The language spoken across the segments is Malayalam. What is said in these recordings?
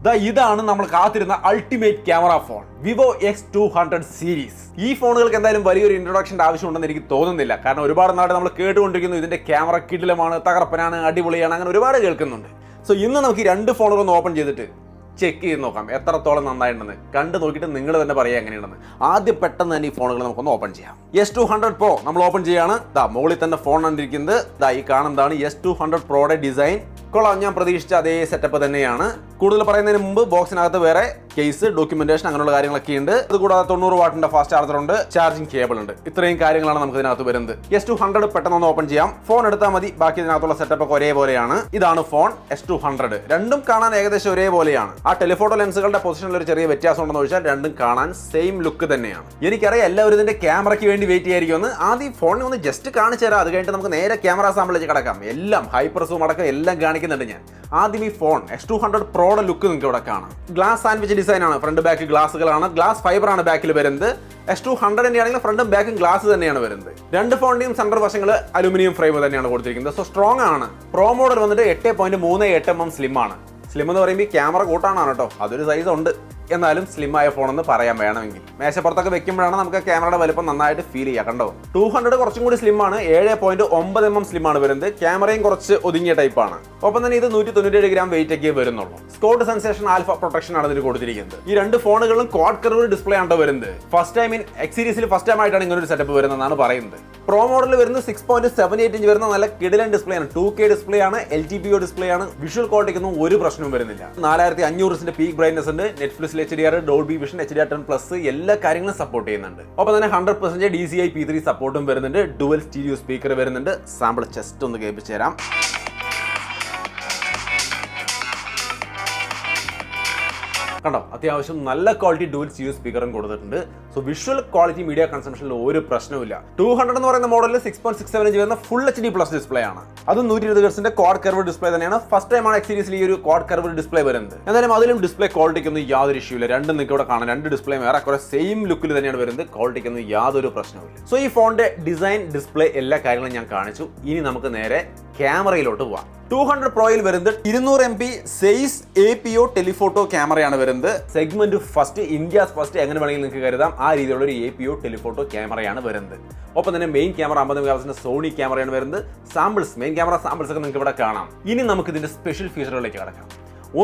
ഇതാണ് നമ്മൾ കാത്തിരുന്ന ultimate camera phone Vivo X200 series. ഈ ഫോണുകൾക്ക് എന്തായാലും വലിയൊരു ഇൻട്രൊഡക്ഷന്റെ ആവശ്യമുണ്ടെന്ന് എനിക്ക് തോന്നുന്നില്ല. കാരണം ഒരുപാട് നാട് നമ്മൾ കേട്ടുകൊണ്ടിരിക്കുന്നു ഇതിന്റെ ക്യാമറ കിടിലമാണ്, തകർപ്പനാണ്, അടിപൊളിയാണ്, അങ്ങനെ ഒരുപാട് കേൾക്കുന്നുണ്ട്. സോ ഇന്ന് നമുക്ക് ഈ രണ്ട് ഫോണുകൾ ഒന്ന് ഓപ്പൺ ചെയ്തിട്ട് ചെക്ക് ചെയ്ത് നോക്കാം എത്രത്തോളം നന്നായിട്ടുണ്ടെന്ന്. കണ്ടു നോക്കിയിട്ട് നിങ്ങൾ തന്നെ പറയാം എങ്ങനെയുണ്ടെന്ന്. ആദ്യം പെട്ടെന്ന് തന്നെ ഈ ഫോണുകൾ നമുക്കൊന്ന് ഓപ്പൺ ചെയ്യാം. X200 Pro നമ്മൾ ഓപ്പൺ ചെയ്യാണ്. മുകളിൽ തന്നെ ഫോൺ കണ്ടിരിക്കുന്നത് ഈ കാണുന്നതാണ് X200 Proയുടെ ഡിസൈൻ. കൊള്ളാം, ഞാൻ പ്രതീക്ഷിച്ച അതേ സെറ്റപ്പ് തന്നെയാണ്. കൂടുതൽ പറയുന്നതിന് മുമ്പ് ബോക്സിനകത്ത് വേറെ കേസ്, ഡോക്യുമെന്റേഷൻ അങ്ങനെയുള്ള കാര്യങ്ങളൊക്കെ ഉണ്ട്. അതുകൂടാതെ 90 വാട്ടിന്റെ ഫാസ്റ്റ് ചാർജർ ഉണ്ട്, ചാർജിംഗ് കേബിൾ ഉണ്ട്. ഇത്രയും കാര്യങ്ങളാണ് നമുക്ക് ഇതിനകത്ത് വരുന്നത്. X200 പെട്ടെന്ന് ഒന്ന് ഓപ്പൺ ചെയ്യാം. ഫോൺ എടുത്താൽ മതി, ബാക്കി ഇതിനകത്തുള്ള സെറ്റപ്പ് ഒക്കെ ഒരേപോലെയാണ്. ഇതാണ് ഫോൺ X200. രണ്ടും കാണാൻ ഏകദേശം ഒരേപോലെയാണ്. ആ ടെലിഫോട്ടോ ലെൻസുകളുടെ പൊസിഷനിൽ ഒരു ചെറിയ വ്യത്യാസം ഉണ്ടെന്ന് ചോദിച്ചാൽ രണ്ടും കാണാൻ സെയിം ലുക്ക് തന്നെയാണ്. എനിക്കറിയാം എല്ലാവരും ഇതിന്റെ ക്യാമറയ്ക്ക് വേണ്ടി വെയിറ്റ് ചെയ്യായിരിക്കുമെന്ന്. ആദ്യം ഫോണിനെ ഒന്ന് ജസ്റ്റ് കാണിച്ചു തരാം, അത് കഴിഞ്ഞിട്ട് നമുക്ക് നേരെ ക്യാമറ സാമ്പിളിലേക്ക് കിടക്കാം. എല്ലാം ഹൈപ്പർ സൂം അടക്കം എല്ലാം കാണിക്കുന്നുണ്ട് ഞാൻ. ആദ്യം ഈ ഫോൺ X200 Proയുടെ ലുക്ക് നിങ്ങൾക്ക് ഇവിടെ കാണാം. ഗ്ലാസ് സാൻഡ്വിച്ച് ഡിസൈൻ ആണ്, ഫ്രണ്ട് ബാക്ക് ഗ്ലാസുകളാണ്, ഗ്ലാസ് ഫൈബർ ആണ് ബാക്കിൽ വരുന്നത്. X200 ആണെങ്കിൽ ഫ്രണ്ടും ബാക്കും ഗ്ലാസ് തന്നെയാണ് വരുന്നത്. രണ്ട് ഫോണിന്റെയും സെന്റർ വശങ്ങൾ അലുമിനിയം ഫ്രെയിം തന്നെയാണ് കൊടുത്തിരിക്കുന്നത്. സോ സ്ട്രോങ് ആണ്. പ്രോ മോഡൽ വന്നിട്ട് 8.38 mm സ്ലിം ആണ്. സ്ലിം എന്ന് പറയുമ്പോൾ ഈ ക്യാമറ കൂട്ടാണ് കേട്ടോ, അതൊരു സൈസ് ഉണ്ട്. എന്നാലും സ്ലിം ആയ ഫോണെന്ന് പറയാൻ വേണമെങ്കിൽ മേശപ്പുറത്തൊക്കെ വെക്കുമ്പോഴാണ് നമുക്ക് ക്യാമറയുടെ വലുപ്പം നന്നായിട്ട് ഫീൽ ചെയ്യുക. കണ്ടോ, 200 കുറച്ചും കൂടി സ്ലിം ആണ്. 7.9 mm സ്ലിം ആണ് വരുന്നത്. ക്യാമറയും കുറച്ച് ഒതുങ്ങിയ ടൈപ്പാണ്. ഒപ്പം തന്നെ ഇത് 197 ഗ്രാം വെയിറ്റ് ഒക്കെ വരുന്നുള്ളൂ. സ്കോഡ് സെൻസേഷൻ ആൽഫ പ്രൊട്ടക്ഷൻ ആണ് ഇതിന് കൊടുത്തിരിക്കുന്നത്. ഈ രണ്ട് ഫോണുകളും ക്വാഡ് കർവ് ഡിസ്പ്ലേ ആണ് വരുന്നത്. ഫസ്റ്റ് ടൈം X സീരീസിൽ ഫസ്റ്റ് ടൈം ആയിട്ടാണ് ഇങ്ങനെ ഒരു സെറ്റപ്പ് വരുന്നതെന്നാണ് പറയുന്നത്. പ്രോ മോഡൽ വരുന്നത് 6.78 ഇഞ്ച് വരുന്ന നല്ല കിടിലൻ ഡിസ്പ്ലേ ആണ്. 2K ഡിസ്പ്ലേ ആണ്, LTPO ഡിസ്പ്ലേ ആണ്. വിഷ്വൽ ക്വാളിറ്റിക്കൊന്നും ഒരു പ്രശ്നവും വരുന്നില്ല. 4500 പീക്ക് ബ്രൈറ്റ്നസ് ഉണ്ട്. Netflix HDR, Dolby Vision, HDR10+ എല്ലാ കാര്യങ്ങളും സപ്പോർട്ട് ചെയ്യുന്നുണ്ട്. ഒപ്പം തന്നെ 100% DCI P3 സപ്പോർട്ടും വരുന്നുണ്ട്. ഡുവൽ സ്റ്റീരിയോ സ്പീക്കർ വരുന്നുണ്ട്. സാമ്പിൾ ചെസ്റ്റ് ഒന്ന് കേൾപ്പിച്ചു തരാം. കണ്ടോ, അത്യാവശ്യം നല്ല ക്വാളിറ്റി ഡുവൽ സ്റ്റീരിയോ സ്പീക്കറും കൊടുത്തിട്ടുണ്ട്. സോ വിഷ്വൽ ക്വാളിറ്റി മീഡിയ കൺസംഷനിൽ ഒരു പ്രശ്നവുമില്ല. 200 എന്ന് പറയുന്ന മോഡലിൽ 6.67 ഇഞ്ച് വരുന്ന ഫുൾ HD+ ഡിസ്പ്ലേ ആണ്. അതും 120 ഹെർട്സിന്റെ ക്വാഡ് കർവ് ഡിസ്പ്ലേ തന്നെയാണ്. ഫസ്റ്റ് ടൈം ആണ് X സീരീസിൽ ഈ ഒരു ക്വാഡ് കർവ് ഡിസ്പ്ലേ വരുന്നത്. എന്തായാലും അതിലും ഡിസ്പ്ലേ ക്വാളിറ്റിക്കൊന്നും യാതൊരു ഇഷ്യൂ ഇല്ല. രണ്ടും നിങ്ങൾക്ക് ഇവിടെ കാണാം. രണ്ട് ഡിസ്പ്ലേ വേറെ കുറെ സെയിം ലുക്കിൽ തന്നെയാണ് വരുന്നത്. ക്വാളിറ്റിക്കൊന്നും യാതൊരു പ്രശ്നവുമില്ല. സോ ഈ ഫോണിന്റെ ഡിസൈൻ, ഡിസ്പ്ലേ എല്ലാ കാര്യങ്ങളും ഞാൻ കാണിച്ചു. ഇനി നമുക്ക് നേരെ ക്യാമറയിലോട്ട് പോവാം. 200 Proയിൽ വരുന്നത് 200 MP സൈസ് APO ടെലിഫോട്ടോ ക്യാമറയാണ് വരുന്നത്. സെഗ്മെന്റ് ഫസ്റ്റ്, ഇന്ത്യാസ് ഫസ്റ്റ് എങ്ങനെ വേണമെങ്കിൽ നിങ്ങൾക്ക് കരുതാം. ആ രീതിയിലുള്ള ഒരു APO ടെലിഫോട്ടോ ക്യാമറയാണ് വരുന്നത്. ഒപ്പം തന്നെ മെയിൻ ക്യാമറ 50 മെഗാപിക്സലിന്റെ സോണി ക്യാമറയാണ് വരുന്നത്. സാമ്പിൾസ്, മെയിൻ ക്യാമറ സാമ്പിൾസ് ഒക്കെ നിങ്ങൾക്ക് ഇവിടെ കാണാം. ഇനി നമുക്ക് ഇതിന്റെ സ്പെഷ്യൽ ഫീച്ചറുകളിലേക്ക് കടക്കാം.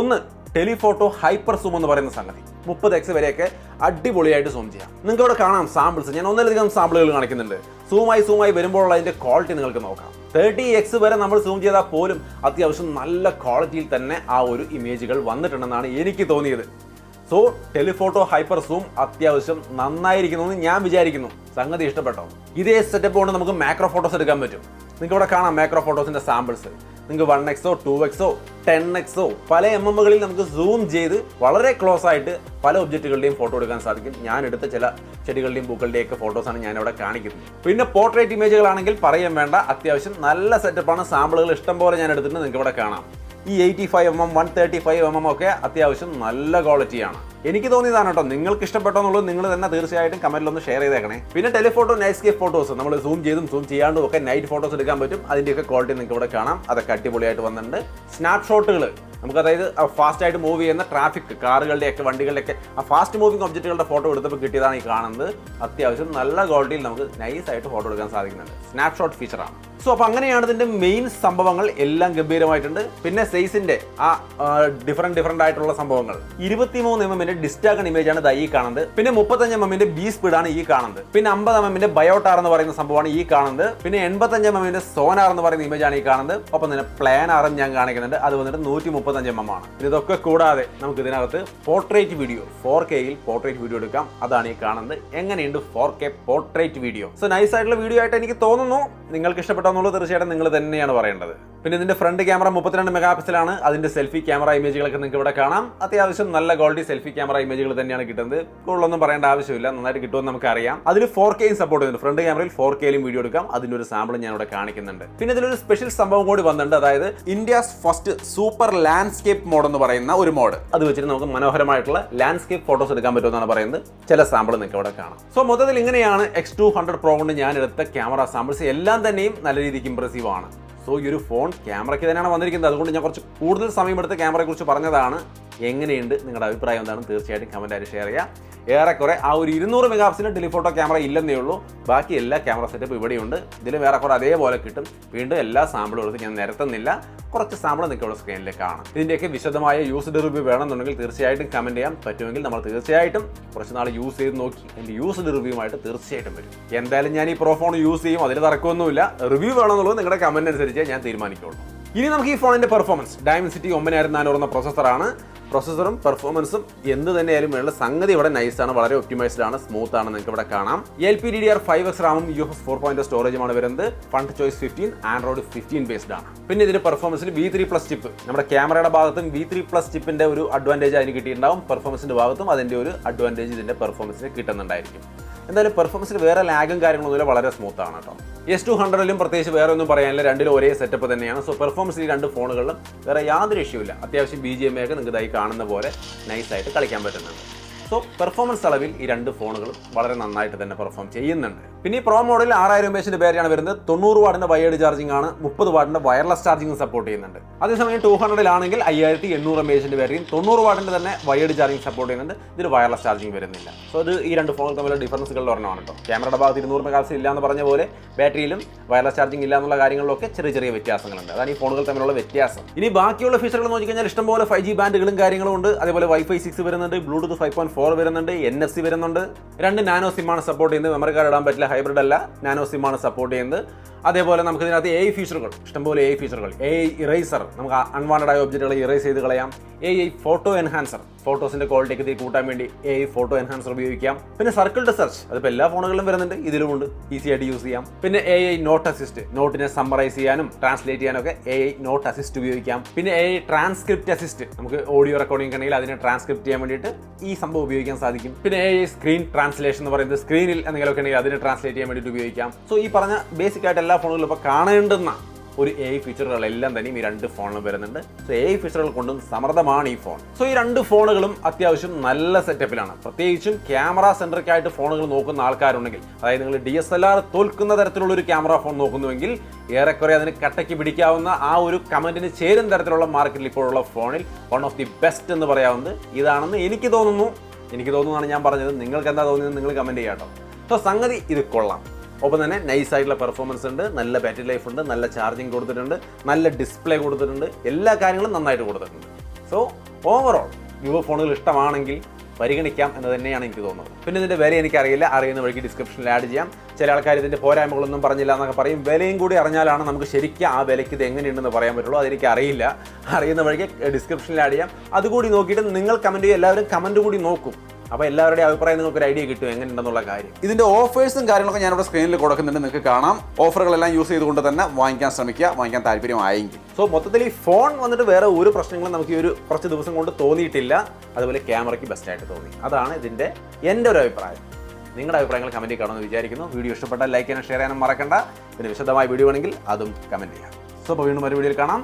ഒന്ന്, ടെലിഫോട്ടോ ഹൈപ്പർ സൂം എന്ന് പറയുന്ന സംഗതി. 30x വരെയൊക്കെ അടിപൊളിയായിട്ട് സൂം ചെയ്യാം. നിങ്ങൾക്ക് ഇവിടെ കാണാം സാമ്പിൾസ്. ഞാൻ ഒന്നിലധികം സാമ്പിളുകൾ കാണിക്കുന്നുണ്ട്. സൂമായി വരുമ്പോഴുള്ള അതിന്റെ ക്വാളിറ്റി നിങ്ങൾക്ക് നോക്കാം. 30x വരെ നമ്മൾ സൂം ചെയ്താൽ പോലും അത്യാവശ്യം നല്ല ക്വാളിറ്റിയിൽ തന്നെ ആ ഒരു ഇമേജുകൾ വന്നിട്ടുണ്ടെന്നാണ് എനിക്ക് തോന്നിയത്. സോ ടെലിഫോട്ടോ ഹൈപ്പർ സൂം അത്യാവശ്യം നന്നായിരിക്കുന്നു എന്ന് ഞാൻ വിചാരിക്കുന്നു. സംഗതി ഇഷ്ടപ്പെട്ടോ? ഇതേ സെറ്റപ്പ് കൊണ്ട് നമുക്ക് മാക്രോ ഫോട്ടോസ് എടുക്കാൻ പറ്റും. നിങ്ങൾക്ക് ഇവിടെ കാണാം മാക്രോ ഫോട്ടോസിന്റെ സാമ്പിൾസ്. നിങ്ങൾക്ക് 1x, 2x, 10x പല MMകളിൽ നമുക്ക് സൂം ചെയ്ത് വളരെ ക്ലോസ് ആയിട്ട് പല ഒബ്ജക്റ്റുകളുടെയും ഫോട്ടോ എടുക്കാൻ സാധിക്കും. ഞാൻ എടുത്ത ചില ചെടികളുടെയും പൂക്കളുടെയും ഒക്കെ ഫോട്ടോസാണ് ഞാൻ ഇവിടെ കാണിക്കുന്നത്. പിന്നെ പോർട്രേറ്റ് ഇമേജുകളാണെങ്കിൽ പറയാൻ വേണ്ട, അത്യാവശ്യം നല്ല സെറ്റപ്പാണ്. സാമ്പിളുകൾ ഇഷ്ടം പോലെ ഞാൻ എടുത്തിട്ട് നിങ്ങൾക്ക് ഇവിടെ കാണാം. ഈ 85 mm, 135 mm ഒക്കെ അത്യാവശ്യം നല്ല ക്വാളിറ്റിയാണ്. എനിക്ക് തോന്നിയതാണ് കേട്ടോ. നിങ്ങൾക്ക് ഇഷ്ടപ്പെട്ടോ എന്നുള്ളത് നിങ്ങൾ തന്നെ തീർച്ചയായിട്ടും കമന്റിലൊന്ന് ഷെയർ ചെയ്തേക്കണേ. പിന്നെ ടെലിഫോട്ടോ, നൈറ്റ് സ്കേപ്പ് ഫോട്ടോസ് നമ്മൾ സൂം ചെയ്തും സൂം ചെയ്യാണ്ടും ഒക്കെ നൈറ്റ് ഫോട്ടോസ് എടുക്കാൻ പറ്റും. അതിൻ്റെയൊക്കെ ക്വാളിറ്റി നിങ്ങൾക്ക് ഇവിടെ കാണാം. അതൊക്കെ അടിപൊളിയായിട്ട് വന്നിട്ടുണ്ട്. സ്നാപ്ഷോട്ടുകൾ നമുക്ക്, അതായത് ഫാസ്റ്റ് ആയിട്ട് മൂവ് ചെയ്യുന്ന ട്രാഫിക്, കാറുകളുടെയൊക്കെ വണ്ടികളുടെയൊക്കെ ആ ഫാസ്റ്റ് മൂവിങ് ഒബ്ജക്റ്റുകളുടെ ഫോട്ടോ എടുത്തപ്പോൾ കിട്ടിയതാണ് ഈ കാണുന്നത്. അത്യാവശ്യം നല്ല ക്വാളിറ്റിയിൽ നമുക്ക് നൈസായിട്ട് ഫോട്ടോ എടുക്കാൻ സാധിക്കുന്നുണ്ട്. സ്നാപ്ഷോട്ട് ഫീച്ചറാണ്. സോ അപ്പോൾ അങ്ങനെയാണ് ഇതിന്റെ മെയിൻ സംഭവങ്ങൾ. എല്ലാം ഗംഭീരമായിട്ടുണ്ട്. പിന്നെ സൈസിന്റെ ആ ഡിഫറെന്റ് ആയിട്ടുള്ള സംഭവങ്ങൾ. 23 mm ഡിസ്റ്റാഗൺ ഇമേജ് ആണ് ഈ കാണുന്നത്. പിന്നെ 35 mm ബി സ്പീഡ് ആണ് ഈ കാണുന്നത്. പിന്നെ 50 mm ബയോട്ടാർ എന്ന് പറയുന്ന സംഭവമാണ് ഈ കാണുന്നത്. പിന്നെ 85 mm സോനാർ എന്ന് പറയുന്ന ഇമേജ് ആണ് ഈ കാണുന്നത്. ഒപ്പം തന്നെ പ്ലാനാറും ഞാൻ കാണിക്കുന്നുണ്ട്. അത് വന്നിട്ട് 135 mm ആണ്. ഇതൊക്കെ കൂടാതെ നമുക്ക് ഇതിനകത്ത് പോർട്രേറ്റ് വീഡിയോ, 4Kയിൽ പോർട്രേറ്റ് വീഡിയോ എടുക്കാം. അതാണ് ഈ കാണുന്നത്. എങ്ങനെയുണ്ട് 4K portrait video? So nice ആയിട്ടുള്ള വീഡിയോ ആയിട്ട് എനിക്ക് തോന്നുന്നു. നിങ്ങൾക്ക് ഇഷ്ടപ്പെട്ടോ എന്നുള്ളത് തീർച്ചയായിട്ടും നിങ്ങൾ തന്നെയാണ് പറയേണ്ടത്. പിന്നെ ഇതിന്റെ ഫ്രണ്ട് ക്യാമറ 32 മെഗാപിക്സലാണ്. അതിന്റെ സെൽഫി ക്യാമറ ഇമേജുകളൊക്കെ നിങ്ങൾക്ക് ഇവിടെ കാണാം. അത്യാവശ്യം നല്ല ക്വാളിറ്റി സെൽഫി ക്യാമറ ഇമേജുകൾ തന്നെയാണ് കിട്ടുന്നത്. കൂടുതലൊന്നും പറയേണ്ട ആവശ്യമില്ല, നന്നായിട്ട് കിട്ടുമെന്ന് നമുക്കറിയാം. അതിൽ 4Kയും സപ്പോർട്ട് ചെയ്യുന്നുണ്ട്. ഫ്രണ്ട് ക്യാമറയിൽ 4Kയിലും വീഡിയോ എടുക്കാം. അതിന്റെ ഒരു സാമ്പിൾ ഞാൻ ഇവിടെ കാണിക്കുന്നുണ്ട്. പിന്നെ ഇതിലൊരു സ്പെഷ്യൽ സംഭവം കൂടി വന്നിട്ടുണ്ട്. അതായത് India's first super landscape mode എന്ന് പറയുന്ന ഒരു മോഡ്. അത് വെച്ചിട്ട് നമുക്ക് മനോഹരമായിട്ടുള്ള ലാൻഡ്സ്കേപ്പ് ഫോട്ടോസ് എടുക്കാൻ പറ്റുമെന്നാണ് പറയുന്നത്. ചില സാമ്പിൾ നിങ്ങൾക്ക് ഇവിടെ കാണാം. സോ മൊത്തത്തിൽ ഇങ്ങനെയാണ് X200 Pro കൊണ്ട് ഞാൻ എടുത്ത ക്യാമറ സാമ്പിൾസ്. എല്ലാം തന്നെയും നല്ല രീതിക്ക് ഇംപ്രസീവ് ആണ്. സോ ഈ ഒരു ഫോൺ ക്യാമറയ്ക്ക് തന്നെയാണ് വന്നിരിക്കുന്നത്. അതുകൊണ്ട് ഞാൻ കുറച്ച് കൂടുതൽ സമയമെടുത്ത് ക്യാമറയെ കുറിച്ച് പറഞ്ഞതാണ്. എങ്ങനെയുണ്ട് നിങ്ങളുടെ അഭിപ്രായം എന്താണെന്ന് തീർച്ചയായിട്ടും കമൻറ്റായിട്ട് ഷെയർ ചെയ്യുക. ഏറെക്കുറെ ആ ഒരു 200 മെഗാപിക്സലിൻ്റെ ടെലിഫോട്ടോ ക്യാമറ ഇല്ലെന്നേ ഉള്ളൂ, ബാക്കി എല്ലാ ക്യാമറ സെറ്റപ്പ് ഇവിടെയുണ്ട്. ഇതിലും ഏറെക്കുറെ അതേപോലെ കിട്ടും. വീണ്ടും എല്ലാ സാമ്പിളും എടുത്ത് ഞാൻ നിരത്തുന്നില്ല, കുറച്ച് സാമ്പിൾ നിങ്ങൾക്ക് ഇവിടെ സ്ക്രീനിലേക്ക് കാണാം. ഇതിൻ്റെയൊക്കെ വിശദമായ യൂസ്ഡ് റിവ്യൂ വേണമെന്നുണ്ടെങ്കിൽ തീർച്ചയായിട്ടും കമൻറ്റ് ചെയ്യാം. പറ്റുമെങ്കിൽ നമ്മൾ തീർച്ചയായിട്ടും കുറച്ച് നാൾ യൂസ് ചെയ്ത് നോക്കി എൻ്റെ യൂസ്ഡ് റിവ്യൂമായിട്ട് തീർച്ചയായിട്ടും വരും. എന്തായാലും ഞാൻ ഈ പ്രോ ഫോൺ യൂസ് ചെയ്യും, അതിൽ തർക്കമൊന്നുമില്ല. റിവ്യൂ വേണമെന്നുള്ളത് നിങ്ങളുടെ കമൻറ്റ് അനുസരിച്ച് ഞാൻ തീരുമാനിക്കുള്ളൂ. ഇനി നമുക്ക് ഈ ഫോണിൻ്റെ പെർഫോമൻസ്, ഡയമൻസിറ്റി 9400 എന്ന പ്രോസസ്സറാണ്. പ്രോസസ്സറും പെർഫോമൻസും എന്ത് തന്നെയായാലും വേണ്ട സംഗതി ഇവിടെ നൈസാണ്, വളരെ ഒപ്റ്റിമൈസ്ഡ് ആണ്, സ്മൂത്ത് ആണ്. നിങ്ങൾക്ക് ഇവിടെ കാണാം. LPDDR5X റാമും UFS 4.0 സ്റ്റോറേജുമാണ് വരുന്നത്. ഫണ്ട് ചോയ്സ് 15, ആൻഡ്രോയിഡ് 15 ബേസ്ഡ് ആണ്. പിന്നെ ഇതിന്റെ പെർഫോമൻസിൽ V3+ ചിപ്പ്, നമ്മുടെ ക്യാമറയുടെ ഭാഗത്തും V3+ ചിപ്പിന്റെ ഒരു അഡ്വാൻറ്റേജ് അതിന് കിട്ടിയിട്ടുണ്ടാവും. പെർഫോമൻസിന്റെ ഭാഗത്തും അതിന്റെ ഒരു അഡ്വാൻറ്റേജ് ഇതിന്റെ പെർഫോമൻസിന് കിട്ടുന്നുണ്ടായിരിക്കും. എന്തായാലും പെർഫോമൻസിൽ വേറെ ലാഗും കാര്യങ്ങളൊന്നുമില്ല, വളരെ സ്മൂത്ത് ആണ് കേട്ടോ. X200ലും പ്രത്യേകിച്ച് വേറെ ഒന്നും പറയാനില്ല, രണ്ടിലും ഒരേ സെറ്റപ്പ് തന്നെയാണ്. സോ പെർഫോമൻസ് ഈ രണ്ട് ഫോണുകളിലും വേറെ യാതൊരു ഇഷ്യൂ ഇല്ല. അത്യാവശ്യം BGMA ഒക്കെ നിങ്ങൾക്ക് ഇതായി കാണുന്ന പോലെ നൈസായിട്ട് കളിക്കാൻ പറ്റുന്നുണ്ട്. സോ പെർഫോമൻസ് അളവിൽ ഈ രണ്ട് ഫോണുകളും വളരെ നന്നായിട്ട് തന്നെ പെർഫോം ചെയ്യുന്നുണ്ട്. പിന്നെ ഈ പ്രോ മോഡൽ 6000 mAh ബാറ്ററിയാണ് വരുന്നത്. 90 വാട്ടിന്റെ വയേർഡ് ചാർജിംഗ് ആണ്, 30 വാട്ടിന്റെ വയർലെസ് ചാർജിംഗ് സപ്പോർട്ട് ചെയ്യുന്നുണ്ട്. അതേസമയം 200ലാണെങ്കിൽ 5800 mAh ബാറ്ററിയും 90 വാട്ടിന്റെ തന്നെ വയേർഡ് ചാർജിംഗ് സപ്പോർട്ട് ചെയ്യുന്നുണ്ട്. ഇതിൽ വയർലെസ് ചാർജിംഗ് വരുന്നില്ല. സോ ഇത് ഈ രണ്ട് ഫോണുകൾ തമ്മിലുള്ള ഡിഫറൻസുകളിൽ ഒരെണ്ണമാണ് കേട്ടോ. ക്യാമറയുടെ ഭാഗത്ത് 200 മെഗാപിക്സൽ ഇല്ല എന്ന് പറഞ്ഞ പോലെ ബാറ്ററിയിലും വയർലെസ് ചാർജിംഗ് ഇല്ല എന്നുള്ള കാര്യങ്ങളിലൊക്കെ ചെറിയ ചെറിയ വ്യത്യാസങ്ങളുണ്ട്. അതാണ് ഈ ഫോണുകൾ തമ്മിലുള്ള വ്യത്യാസം. ഇനി ബാക്കിയുള്ള ഫീച്ചറുകൾ നോക്കിക്കഴിഞ്ഞാൽ ഇഷ്ടംപോലെ 5G ബാൻഡുകളും കാര്യങ്ങളും ഉണ്ട്. അതേപോലെ Wi-Fi 6 വരുന്നുണ്ട്, ബ്ലൂടൂത്ത് 5.4 വരുന്നുണ്ട്, NFC വരുന്നുണ്ട്. 2 നാനോ സിമ്മാണ് സപ്പോർട്ട് ചെയ്യുന്നത്. മെമ്മറി കാർഡ് ഇടാൻ പറ്റില്ല, ഹൈബ്രിഡ് അല്ല, നാനോ സിമ്മാണ് സപ്പോർട്ട് ചെയ്യുന്നത്. അതേപോലെ നമുക്ക് ഇതിനകത്ത് AI ഫീച്ചറുകൾ, ഇഷ്ടംപോലെ AI ഫീച്ചറുകൾ, AI ഇറേസർ, നമുക്ക് അൺവാണ്ടഡ് ആയ ഒബ്ജക്റ്റുകൾ ഇറേസ് ചെയ്ത് കളയാം. AI ഫോട്ടോ എൻഹാൻസർ, ഫോട്ടോസിന്റെ ക്വാളിറ്റിക്ക് ഇത് കൂട്ടാൻ വേണ്ടി AI ഫോട്ടോ എൻഹാൻസർ ഉപയോഗിക്കാം. പിന്നെ സർക്കിൾ ടു സെർച്ച്, അതിപ്പോൾ എല്ലാ ഫോണുകളിലും വരുന്നുണ്ട്, ഇതിലുമുണ്ട്, ഈസി ആയിട്ട് യൂസ് ചെയ്യാം. പിന്നെ AI നോട്ട് അസിസ്റ്റ്, നോട്ടിനെ സമ്മറൈസ് ചെയ്യാനും ട്രാൻസ്ലേറ്റ് ചെയ്യാനൊക്കെ AI നോട്ട് അസിസ്റ്റ് ഉപയോഗിക്കാം. പിന്നെ AI ട്രാൻസ്ക്രിപ്റ്റ് അസിസ്റ്റ്, നമുക്ക് ഓഡിയോ റെക്കോർഡിംഗ് ഉണ്ടെങ്കിൽ അതിനെ ട്രാൻസ്ക്രിപ്റ്റ് ചെയ്യാൻ വേണ്ടിയിട്ട് ഈ സംഭവം ഉപയോഗിക്കാൻ സാധിക്കും. പിന്നെ AI സ്ക്രീൻ ട്രാൻസ്ലേഷൻ എന്ന് പറയുന്നത് സ്ക്രീനിൽ എന്തെങ്കിലുമൊക്കെ ഉണ്ടെങ്കിൽ അതിനെ ട്രാൻസ്ലേറ്റ് ചെയ്യാൻ വേണ്ടിയിട്ട് ഉപയോഗിക്കാം. സോ ഈ പറഞ്ഞ ബേസിക് ആയിട്ട് എല്ലാ ഫോണുകളിലും ഇപ്പോൾ കാണേണ്ടുന്ന ഒരു AI ഫീച്ചറുകളെല്ലാം തന്നെ ഈ രണ്ട് ഫോണിലും വരുന്നുണ്ട്. സോ AI ഫീച്ചറുകൾ കൊണ്ടും സമൃദ്ധമാണ് ഈ ഫോൺ. സോ ഈ രണ്ട് ഫോണുകളും അത്യാവശ്യം നല്ല സെറ്റപ്പിലാണ്. പ്രത്യേകിച്ചും ക്യാമറ സെൻട്രിക് ആയിട്ട് ഫോണുകൾ നോക്കുന്ന ആൾക്കാരുണ്ടെങ്കിൽ, അതായത് നിങ്ങൾ DSLR തോൽക്കുന്ന തരത്തിലുള്ള ഒരു ക്യാമറ ഫോൺ നോക്കുന്നുവെങ്കിൽ ഏറെക്കുറെ അതിന് കട്ടയ്ക്ക് പിടിക്കാവുന്ന ആ ഒരു കമന്റിന് ചേരും തരത്തിലുള്ള മാർക്കറ്റിൽ ഇപ്പോഴുള്ള ഫോണിൽ വൺ ഓഫ് ദി ബെസ്റ്റ് എന്ന് പറയാവുന്നത് ഇതാണെന്ന് എനിക്ക് തോന്നുന്നതാണ് ഞാൻ പറഞ്ഞത്. നിങ്ങൾക്ക് എന്താ തോന്നിയത് നിങ്ങൾ കമന്റ് ചെയ്യാം കേട്ടോ. സോ സംഗതി ഇത് കൊള്ളാം. ഒപ്പം തന്നെ നൈസ് ആയിട്ടുള്ള പെർഫോമൻസ് ഉണ്ട്, നല്ല ബാറ്ററി ലൈഫ് ഉണ്ട്, നല്ല ചാർജിങ് കൊടുത്തിട്ടുണ്ട്, നല്ല ഡിസ്പ്ലേ കൊടുത്തിട്ടുണ്ട്, എല്ലാ കാര്യങ്ങളും നന്നായിട്ട് കൊടുത്തിട്ടുണ്ട്. സോ ഓവറോൾ വിവോ ഫോണുകൾ ഇഷ്ടമാണെങ്കിൽ പരിഗണിക്കാം എന്ന് തന്നെയാണ് എനിക്ക് തോന്നുന്നത്. പിന്നെ ഇതിൻ്റെ വില എനിക്കറിയില്ല, അറിയുന്ന വഴിക്ക് ഡിസ്ക്രിപ്ഷനിൽ ആഡ് ചെയ്യാം. ചില ആൾക്കാർ ഇതിൻ്റെ പോരായ്മകളൊന്നും പറഞ്ഞില്ല എന്നൊക്കെ പറയും. വിലയും കൂടി അറിഞ്ഞാലാണ് നമുക്ക് ശരിക്കും ആ വിലയ്ക്ക് ഇത് എങ്ങനെയുണ്ടെന്ന് പറയാൻ പറ്റുള്ളൂ. അതെനിക്ക് അറിയില്ല, അറിയുന്ന വഴിക്ക് ഡിസ്ക്രിപ്ഷനിൽ ആഡ് ചെയ്യാം. അതുകൂടി നോക്കിയിട്ട് നിങ്ങൾ കമൻറ്റ് ചെയ്യുക, എല്ലാവരും കമൻറ്റ് കൂടി നോക്കും. അപ്പോൾ എല്ലാവരുടെയും അഭിപ്രായം നിങ്ങൾക്ക് ഒരു ഐഡിയ കിട്ടും എങ്ങനെയുണ്ടെന്നുള്ള കാര്യം. ഇതിൻ്റെ ഓഫേഴ്സും കാര്യങ്ങളൊക്കെ ഞാനിവിടെ സ്ക്രീനിൽ കൊടുക്കുന്നുണ്ട്, നിങ്ങൾക്ക് കാണാം. ഓഫറുകളെല്ലാം യൂസ് ചെയ്തുകൊണ്ട് തന്നെ വാങ്ങിക്കാൻ ശ്രമിക്കുക, വാങ്ങിക്കാൻ താല്പര്യമായെങ്കിൽ. സോ മൊത്തത്തിൽ ഈ ഫോൺ വന്നിട്ട് വേറെ ഒരു പ്രശ്നങ്ങളും നമുക്ക് ഈ ഒരു കുറച്ച് ദിവസം കൊണ്ട് തോന്നിയിട്ടില്ല. അതുപോലെ ക്യാമറയ്ക്ക് ബെസ്റ്റായിട്ട് തോന്നി. അതാണ് എൻ്റെ ഒരു അഭിപ്രായം. നിങ്ങളുടെ അഭിപ്രായങ്ങൾ കമൻറ്റിൽ കാണുമെന്ന് വിചാരിക്കുന്നു. വീഡിയോ ഇഷ്ടപ്പെട്ടാൽ ലൈക്ക് ചെയ്യാനും ഷെയർ ചെയ്യാനും മറക്കണ്ട. പിന്നെ വിശദമായ വീഡിയോ ആണെങ്കിൽ അതും കമൻറ്റ് ചെയ്യാം. സോ അപ്പോൾ വീണ്ടും ഒരു വീഡിയോയിൽ കാണാം.